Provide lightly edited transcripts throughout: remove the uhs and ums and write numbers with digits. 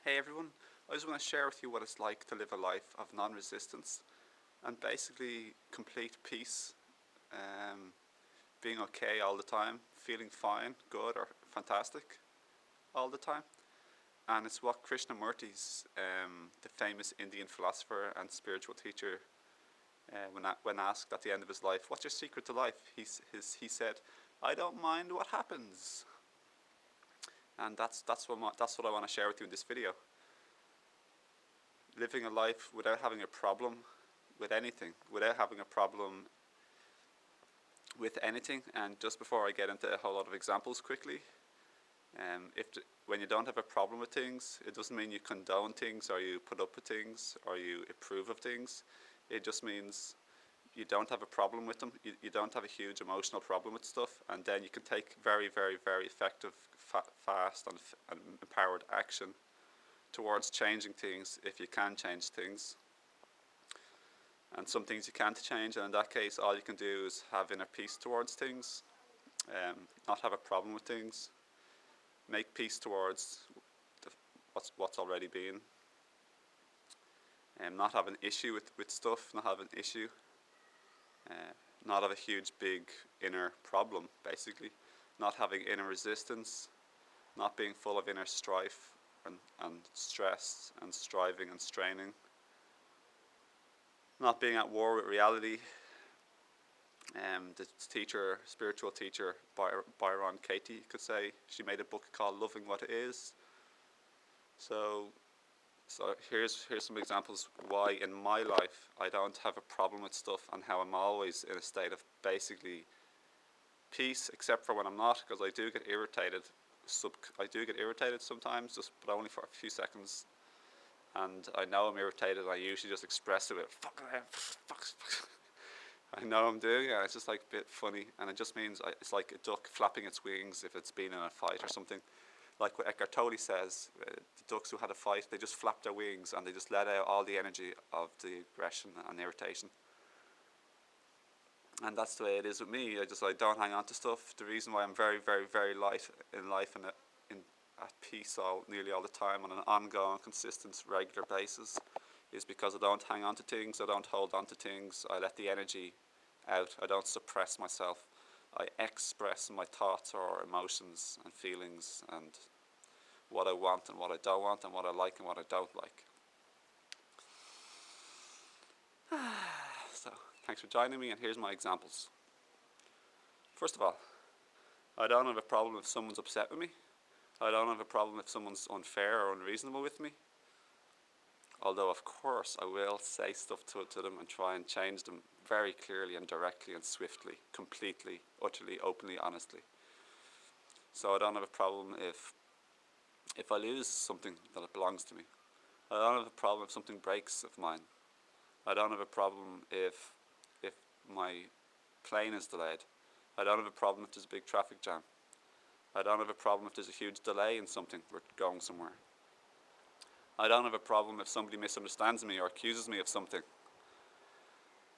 Hey everyone, I just want to share with you what it's like to live a life of non-resistance and basically complete peace, being okay all the time, feeling fine, good or fantastic all the time. And it's what Krishnamurti's, the famous Indian philosopher and spiritual teacher, when asked at the end of his life, "What's your secret to life?" He said, "I don't mind what happens." And that's what I want to share with you in this video. Living a life without having a problem with anything, without having a problem with anything. And just before I get into a whole lot of examples quickly, when you don't have a problem with things, it doesn't mean you condone things or you put up with things or you approve of things. It just means you don't have a problem with them. You don't have a huge emotional problem with stuff, and then you can take very, very, very effective, fast and empowered action towards changing things if you can change things. And some things you can't change, and in that case all you can do is have inner peace towards things, not have a problem with things, make peace towards what's already been, and not have an issue with stuff, not have an issue, not have a huge big inner problem, basically, not having inner resistance, not being full of inner strife and stress and striving and straining, not being at war with reality. The spiritual teacher Byron Katie could say, she made a book called Loving What It Is. So here's some examples why in my life I don't have a problem with stuff, and how I'm always in a state of basically peace, except for when I'm not, because I do get irritated. I do get irritated sometimes, but only for a few seconds. And I know I'm irritated, and I usually just express it with fuck. I know I'm doing it, and it's just like a bit funny, and it just means it's like a duck flapping its wings if it's been in a fight or something. Like what Eckhart Tolle says, the ducks who had a fight, they just flapped their wings and they just let out all the energy of the aggression and irritation. And that's the way it is with me. I don't hang on to stuff. The reason why I'm very, very, very light in life and at peace nearly all the time on an ongoing, consistent, regular basis is because I don't hang on to things. I don't hold on to things. I let the energy out. I don't suppress myself. I express my thoughts or emotions and feelings and what I want and what I don't want and what I like and what I don't like. So, thanks for joining me, and here's my examples. First of all, I don't have a problem if someone's upset with me. I don't have a problem if someone's unfair or unreasonable with me. Although, of course, I will say stuff to them and try and change them very clearly and directly and swiftly, completely, utterly, openly, honestly. So I don't have a problem if I lose something that belongs to me. I don't have a problem if something breaks of mine. I don't have a problem if my plane is delayed. I don't have a problem if there's a big traffic jam. I don't have a problem if there's a huge delay in something, we're going somewhere. I don't have a problem if somebody misunderstands me or accuses me of something.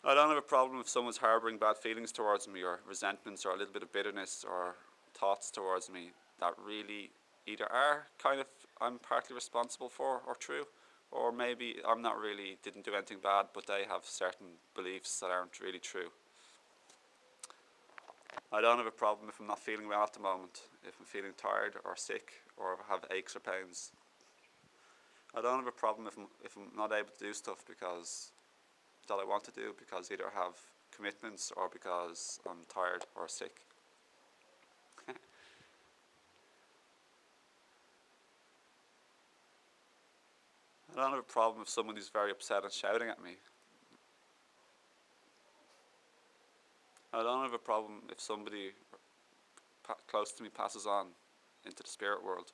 I don't have a problem if someone's harbouring bad feelings towards me, or resentments, or a little bit of bitterness, or thoughts towards me that really either are kind of I'm partly responsible for or true, or maybe I'm not really, didn't do anything bad, but they have certain beliefs that aren't really true. I don't have a problem if I'm not feeling well at the moment, if I'm feeling tired or sick or have aches or pains. I don't have a problem if I'm not able to do stuff that I want to do, because either I have commitments or because I'm tired or sick. I don't have a problem if someone is very upset and shouting at me. I don't have a problem if somebody close to me passes on into the spirit world.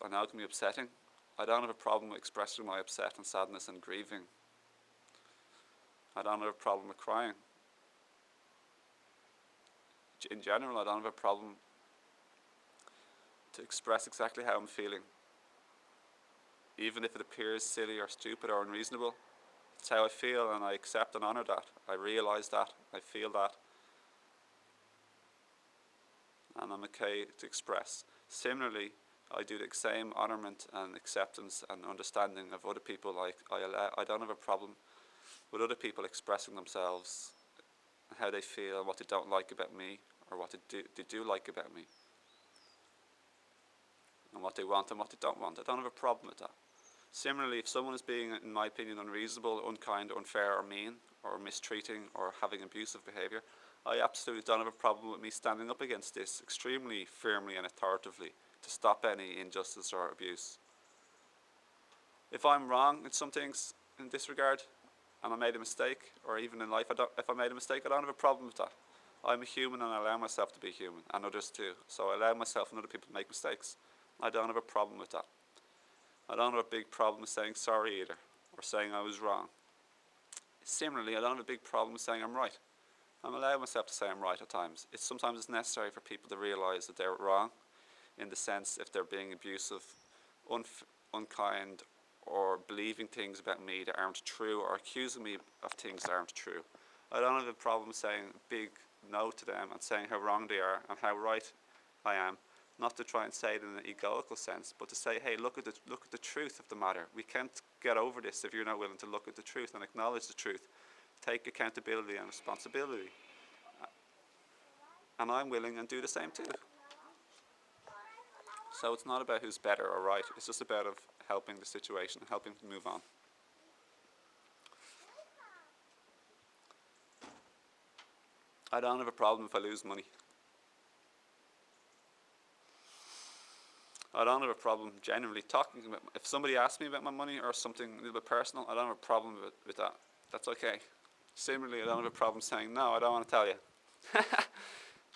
I know it can be upsetting. I don't have a problem with expressing my upset and sadness and grieving. I don't have a problem with crying. In general, I don't have a problem to express exactly how I'm feeling, even if it appears silly or stupid or unreasonable. It's how I feel, and I accept and honour that. I realise that, I feel that, and I'm okay to express. Similarly, I do the same honourment and acceptance and understanding of other people. Like I don't have a problem with other people expressing themselves, how they feel, what they don't like about me, or what they do like about me, and what they want and what they don't want. I don't have a problem with that. Similarly, if someone is being, in my opinion, unreasonable, unkind, unfair, or mean, or mistreating, or having abusive behaviour, I absolutely don't have a problem with me standing up against this extremely firmly and authoritatively to stop any injustice or abuse. If I'm wrong in some things in this regard, and I made a mistake, or even in life, if I made a mistake, I don't have a problem with that. I'm a human and I allow myself to be human, and others too. So I allow myself and other people to make mistakes. I don't have a problem with that. I don't have a big problem with saying sorry either, or saying I was wrong. Similarly, I don't have a big problem with saying I'm right. I'm allowing myself to say I'm right at times. Sometimes it's necessary for people to realise that they're wrong, in the sense if they're being abusive, unkind, or believing things about me that aren't true, or accusing me of things that aren't true. I don't have a problem saying a big no to them and saying how wrong they are and how right I am. Not to try and say it in an egoical sense, but to say, hey, look at the truth of the matter. We can't get over this if you're not willing to look at the truth and acknowledge the truth. Take accountability and responsibility. And I'm willing and do the same too. So it's not about who's better or right. It's just about helping the situation, helping to move on. I don't have a problem if I lose money. I don't have a problem generally talking about, if somebody asks me about my money or something a little bit personal, I don't have a problem with that. That's okay. Similarly, I don't have a problem saying, no, I don't want to tell you.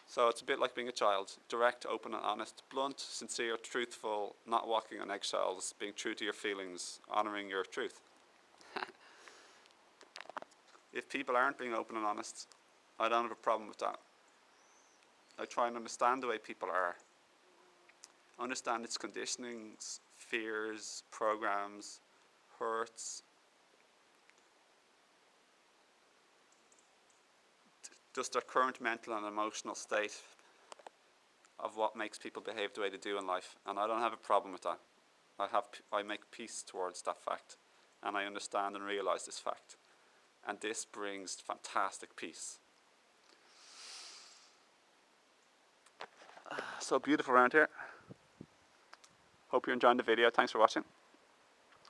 So it's a bit like being a child. Direct, open and honest, blunt, sincere, truthful, not walking on eggshells, being true to your feelings, honouring your truth. If people aren't being open and honest, I don't have a problem with that. I try and understand the way people are. Understand its conditionings, fears, programs, hurts, just their current mental and emotional state of what makes people behave the way they do in life. And I don't have a problem with that. I make peace towards that fact. And I understand and realise this fact. And this brings fantastic peace. So beautiful around here. Hope you're enjoying the video. Thanks for watching.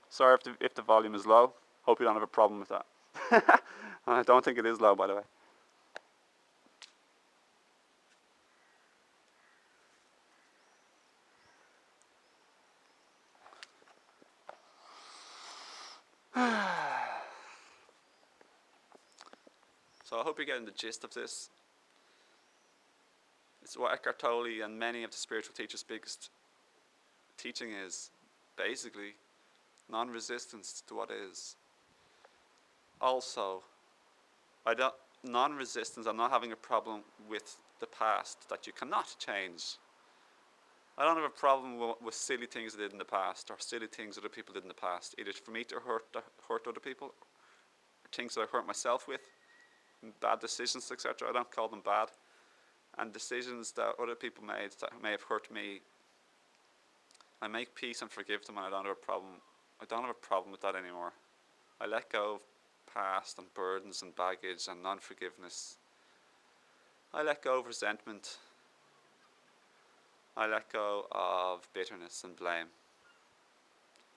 Sorry if the volume is low. Hope you don't have a problem with that. I don't think it is low, by the way. So I hope you're getting the gist of this. It's what Eckhart Tolle and many of the spiritual teachers' biggest teaching is, basically, non-resistance to what is. Also, non-resistance, I'm not having a problem with the past that you cannot change. I don't have a problem with silly things I did in the past, or silly things other people did in the past, either for me to hurt other people, or things that I hurt myself with, bad decisions, etc. I don't call them bad. And decisions that other people made that may have hurt me, I make peace and forgive them, and I don't have a problem. I don't have a problem with that anymore. I let go of past and burdens and baggage and non-forgiveness. I let go of resentment. I let go of bitterness and blame.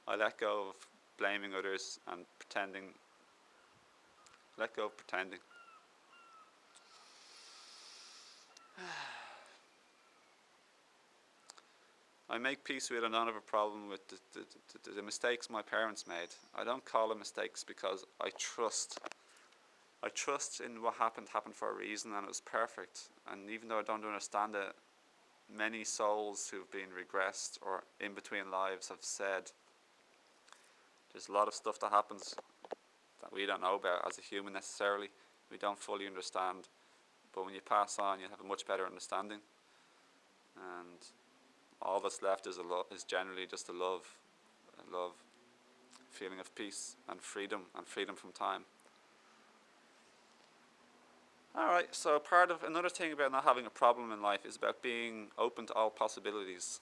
I let go of blaming others and pretending. Let go of pretending. I make peace with it. I don't have a problem with the mistakes my parents made. I don't call them mistakes because I trust in what happened for a reason, and it was perfect. And even though I don't understand it, many souls who've been regressed or in between lives have said there's a lot of stuff that happens that we don't know about as a human necessarily. We don't fully understand. But when you pass on, you have a much better understanding. And all that's left is generally just a love, feeling of peace and freedom from time. Alright, so another thing about not having a problem in life is about being open to all possibilities.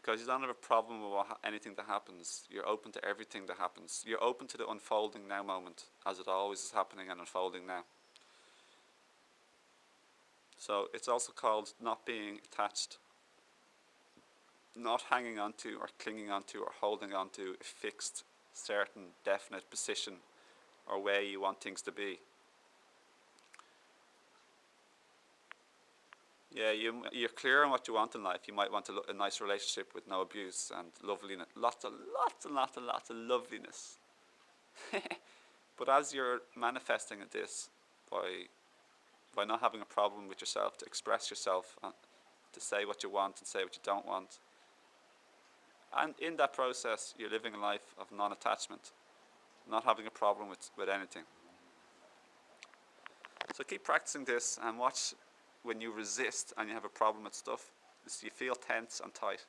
Because you don't have a problem with anything that happens. You're open to everything that happens. You're open to the unfolding now moment, as it always is happening and unfolding now. So it's also called not being attached, not hanging on to or clinging on to or holding on to a fixed, certain, definite position or way you want things to be. Yeah, you're clear on what you want in life. You might want a nice relationship with no abuse and loveliness, lots of loveliness. But as you're manifesting this by not having a problem with yourself, to express yourself, to say what you want and say what you don't want, and in that process, you're living a life of non-attachment, not having a problem with anything. So keep practicing this and watch when you resist and you have a problem with stuff, you feel tense and tight.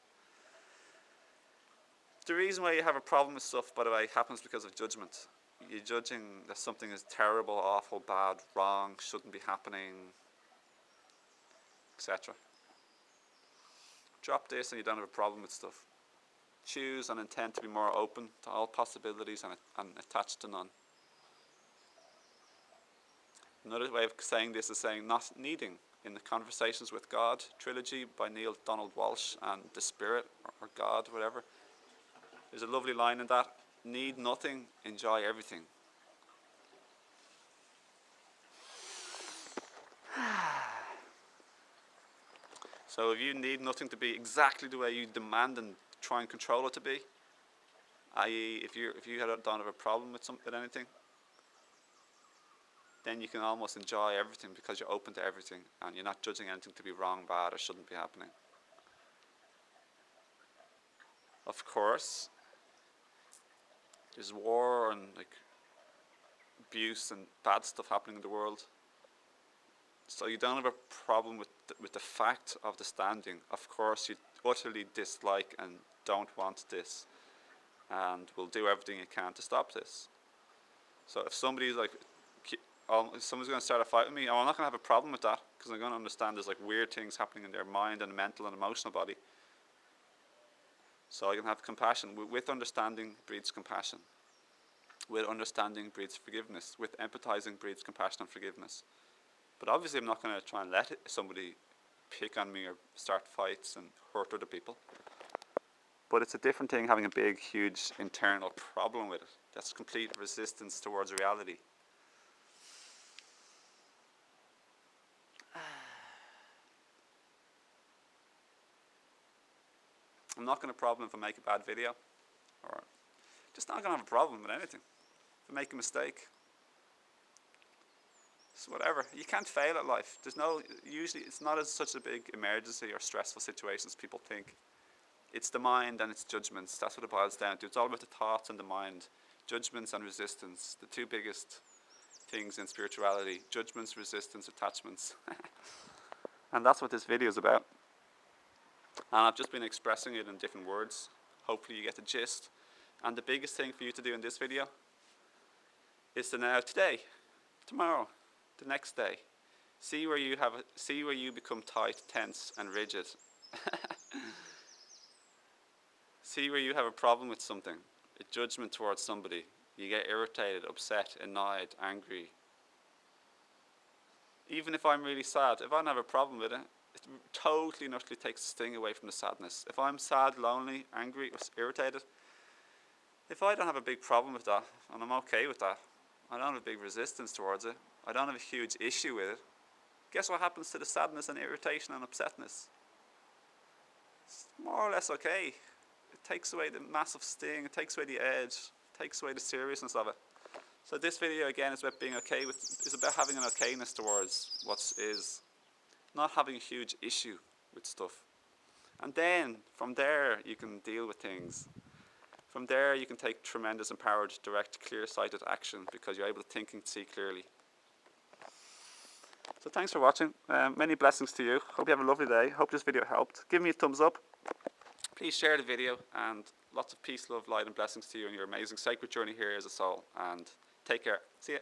The reason why you have a problem with stuff, by the way, happens because of judgment. You're judging that something is terrible, awful, bad, wrong, shouldn't be happening, etc. Drop this and you don't have a problem with stuff. Choose and intend to be more open to all possibilities and attached to none. Another way of saying this is saying not needing. In the Conversations with God trilogy by Neil Donald Walsh and The Spirit or God, whatever, there's a lovely line in that: need nothing, enjoy everything. So if you need nothing to be exactly the way you demand and try and control it to be, i.e. if you don't have a problem with anything, then you can almost enjoy everything because you're open to everything and you're not judging anything to be wrong, bad, or shouldn't be happening. Of course, there's war and abuse and bad stuff happening in the world. So you don't have a problem with the fact of the standing. Of course, you utterly dislike and don't want this, and will do everything you can to stop this. So if somebody's someone's going to start a fight with me, I'm not going to have a problem with that, because I'm going to understand there's weird things happening in their mind and mental and emotional body. So I can have compassion. With understanding breeds compassion. With understanding breeds forgiveness. With empathizing breeds compassion and forgiveness. But obviously I'm not going to try and let somebody pick on me or start fights and hurt other people. But it's a different thing having a big, huge internal problem with it. That's complete resistance towards reality. I'm not going to have a problem if I make a bad video, or just not going to have a problem with anything. If I make a mistake, it's whatever. You can't fail at life. Usually it's not as such a big emergency or stressful situation as people think. It's the mind and its judgments. That's what it boils down to. It's all about the thoughts and the mind. Judgments and resistance, the two biggest things in spirituality. Judgments, resistance, attachments. And that's what this video is about. And I've just been expressing it in different words. Hopefully you get the gist. And the biggest thing for you to do in this video is to now, today, tomorrow, the next day, see where you become tight, tense, and rigid. See where you have a problem with something, a judgment towards somebody. You get irritated, upset, annoyed, angry. Even if I'm really sad, if I don't have a problem with it, it totally and utterly takes the sting away from the sadness. If I'm sad, lonely, angry, or irritated, if I don't have a big problem with that, and I'm okay with that, I don't have a big resistance towards it, I don't have a huge issue with it, guess what happens to the sadness and irritation and upsetness? It's more or less okay. It takes away the massive sting, it takes away the edge, it takes away the seriousness of it. So this video again is about being okay with, is about having an okayness towards what is, not having a huge issue with stuff. And then from there you can deal with things. From there you can take tremendous empowered, direct, clear-sighted action because you're able to think and see clearly. So thanks for watching. Many blessings to you. Hope you have a lovely day. Hope this video helped. Give me a thumbs up. Please share the video, and lots of peace, love, light and blessings to you in your amazing sacred journey here as a soul. And take care. See ya.